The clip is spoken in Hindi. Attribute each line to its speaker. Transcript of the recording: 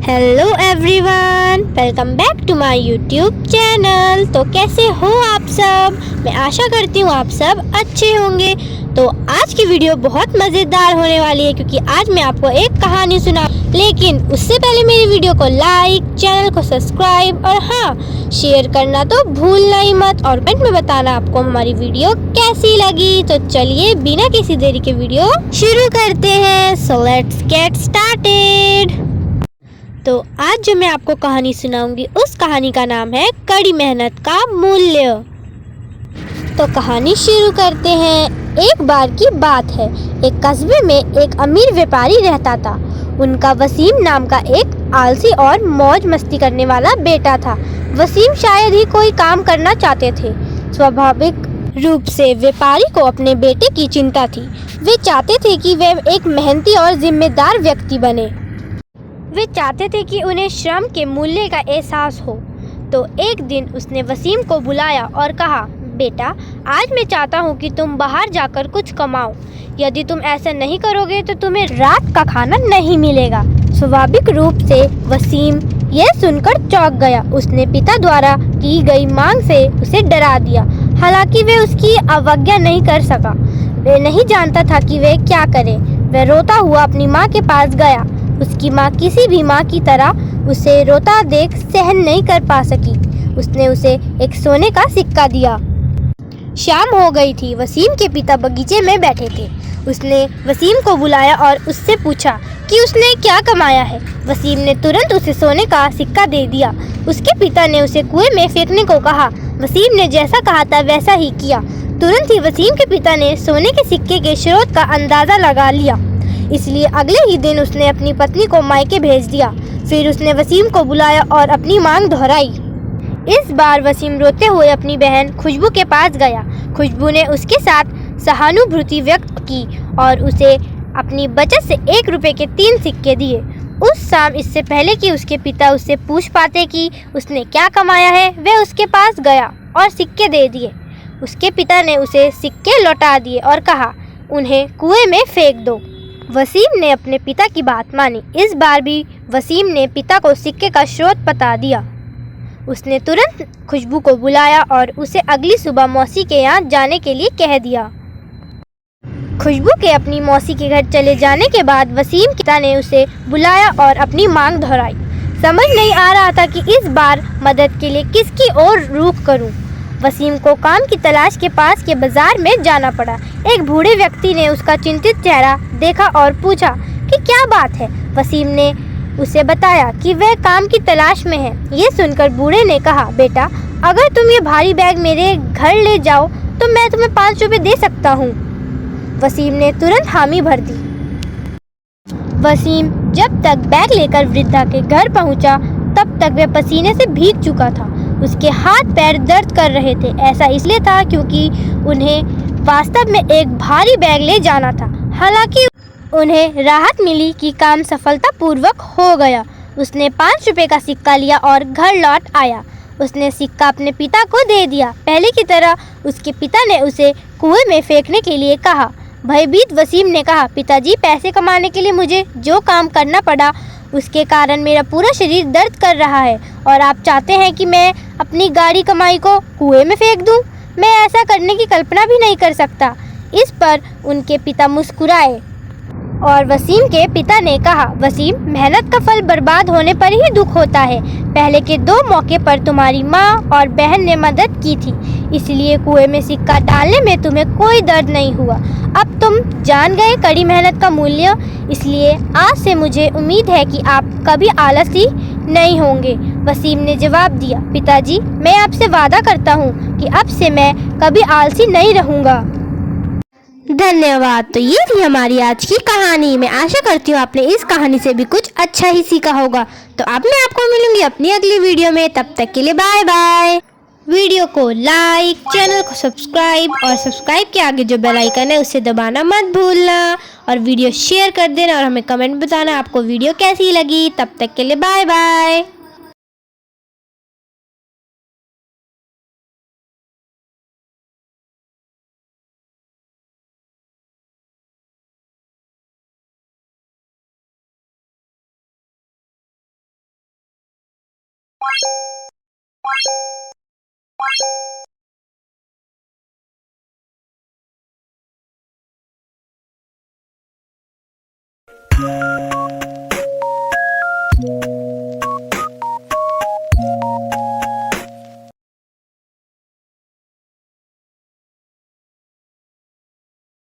Speaker 1: Hello everyone, welcome back to my YouTube channel. तो कैसे हो आप सब? मैं आशा करती हूँ आप सब अच्छे होंगे। तो आज की वीडियो बहुत मज़ेदार होने वाली है क्योंकि आज मैं आपको एक कहानी सुना। लेकिन उससे पहले मेरी वीडियो को लाइक, चैनल को सब्सक्राइब और हाँ, शेयर करना तो भूलना ही मत। और कमेंट में बताना आपको हमारी वीडियो कैसी लगी। तो चलिए बिना किसी देरी के वीडियो शुरू करते हैं। So let's get started. तो आज जो मैं आपको कहानी सुनाऊंगी उस कहानी का नाम है कड़ी मेहनत का मूल्य। तो कहानी शुरू करते हैं। एक बार की बात है, एक कस्बे में एक अमीर व्यापारी रहता था। उनका वसीम नाम का एक आलसी और मौज मस्ती करने वाला बेटा था। वसीम शायद ही कोई काम करना चाहते थे। स्वाभाविक रूप से व्यापारी को अपने बेटे की चिंता थी। वे चाहते थे कि वह एक मेहनती और जिम्मेदार व्यक्ति बने। वे चाहते थे कि उन्हें श्रम के मूल्य का एहसास हो। तो एक दिन उसने वसीम को बुलाया और कहा, बेटा, आज मैं चाहता हूँ कि तुम बाहर जाकर कुछ कमाओ। यदि तुम ऐसा नहीं करोगे तो तुम्हें रात का खाना नहीं मिलेगा। स्वाभाविक रूप से वसीम यह सुनकर चौंक गया। उसने पिता द्वारा की गई मांग से उसे डरा दिया। हालांकि वह उसकी अवज्ञा नहीं कर सका। वह नहीं जानता था कि वह क्या करे। वह रोता हुआ अपनी माँ के पास गया। उसकी माँ किसी भी माँ की तरह उसे रोता देख सहन नहीं कर पा सकी। उसने उसे एक सोने का सिक्का दिया। शाम हो गई थी। वसीम के पिता बगीचे में बैठे थे। उसने वसीम को बुलाया और उससे पूछा कि उसने क्या कमाया है। वसीम ने तुरंत उसे सोने का सिक्का दे दिया। उसके पिता ने उसे कुएं में फेंकने को कहा। वसीम ने जैसा कहा था वैसा ही किया। तुरंत ही वसीम के पिता ने सोने के सिक्के के स्रोत का अंदाज़ा लगा लिया। इसलिए अगले ही दिन उसने अपनी पत्नी को मायके भेज दिया। फिर उसने वसीम को बुलाया और अपनी मांग दोहराई। इस बार वसीम रोते हुए अपनी बहन खुशबू के पास गया। खुशबू ने उसके साथ सहानुभूति व्यक्त की और उसे अपनी बचत से 1 रुपये के 3 सिक्के दिए। उस शाम, इससे पहले कि उसके पिता उससे पूछ पाते कि उसने क्या कमाया है, वह उसके पास गया और सिक्के दे दिए। उसके पिता ने उसे सिक्के लौटा दिए और कहा, उन्हें कुएं में फेंक दो। वसीम ने अपने पिता की बात मानी। इस बार भी वसीम ने पिता को सिक्के का स्रोत बता दिया। उसने तुरंत खुशबू को बुलाया और उसे अगली सुबह मौसी के यहाँ जाने के लिए कह दिया। खुशबू के अपनी मौसी के घर चले जाने के बाद वसीम के पिता ने उसे बुलाया और अपनी मांग दोहराई। समझ नहीं आ रहा था कि इस बार मदद के लिए किसकी ओर रुख करूं। वसीम को काम की तलाश के पास के बाजार में जाना पड़ा। एक बूढ़े व्यक्ति ने उसका चिंतित चेहरा देखा और पूछा कि क्या बात है। वसीम ने उसे बताया कि वह काम की तलाश में है। ये सुनकर बूढ़े ने कहा, बेटा, अगर तुम ये भारी बैग मेरे घर ले जाओ तो मैं तुम्हें 5 रुपये दे सकता हूँ। वसीम ने तुरंत हामी भर दी। वसीम जब तक बैग लेकर वृद्धा के घर पहुंचा तब तक वह पसीने से भीग चुका था। उसके हाथ पैर दर्द कर रहे थे। ऐसा इसलिए था क्योंकि उन्हें वास्तव में एक भारी बैग ले जाना था। हालांकि उन्हें राहत मिली कि काम सफलतापूर्वक हो गया। उसने 5 रुपये का सिक्का लिया और घर लौट आया। उसने सिक्का अपने पिता को दे दिया। पहले की तरह उसके पिता ने उसे कुएं में फेंकने के लिए कहा। भयभीत वसीम ने कहा, पिताजी, पैसे कमाने के लिए मुझे जो काम करना पड़ा उसके कारण मेरा पूरा शरीर दर्द कर रहा है और आप चाहते हैं कि मैं अपनी गाड़ी कमाई को कुएं में फेंक दूं? मैं ऐसा करने की कल्पना भी नहीं कर सकता। इस पर उनके पिता मुस्कुराए और वसीम के पिता ने कहा, वसीम, मेहनत का फल बर्बाद होने पर ही दुख होता है। पहले के 2 मौके पर तुम्हारी माँ और बहन ने मदद की थी, इसलिए कुएं में सिक्का डालने में तुम्हें कोई दर्द नहीं हुआ। अब तुम जान गए कड़ी मेहनत का मूल्य, इसलिए आज से मुझे उम्मीद है कि आप कभी आलसी नहीं होंगे। वसीम ने जवाब दिया, पिताजी, मैं आपसे वादा करता हूँ कि अब से मैं कभी आलसी नहीं रहूँगा। धन्यवाद। तो ये थी हमारी आज की कहानी। मैं आशा करती हूँ आपने इस कहानी से भी कुछ अच्छा ही सीखा होगा। तो अब मैं आपको मिलूंगी अपनी अगली वीडियो में। तब तक के लिए बाय बाय। वीडियो को लाइक, चैनल को सब्सक्राइब और सब्सक्राइब के आगे जो बेल आइकन है उसे दबाना मत भूलना और वीडियो शेयर कर देना और हमें कमेंट बताना आपको वीडियो कैसी लगी। तब तक के लिए बाय बाय।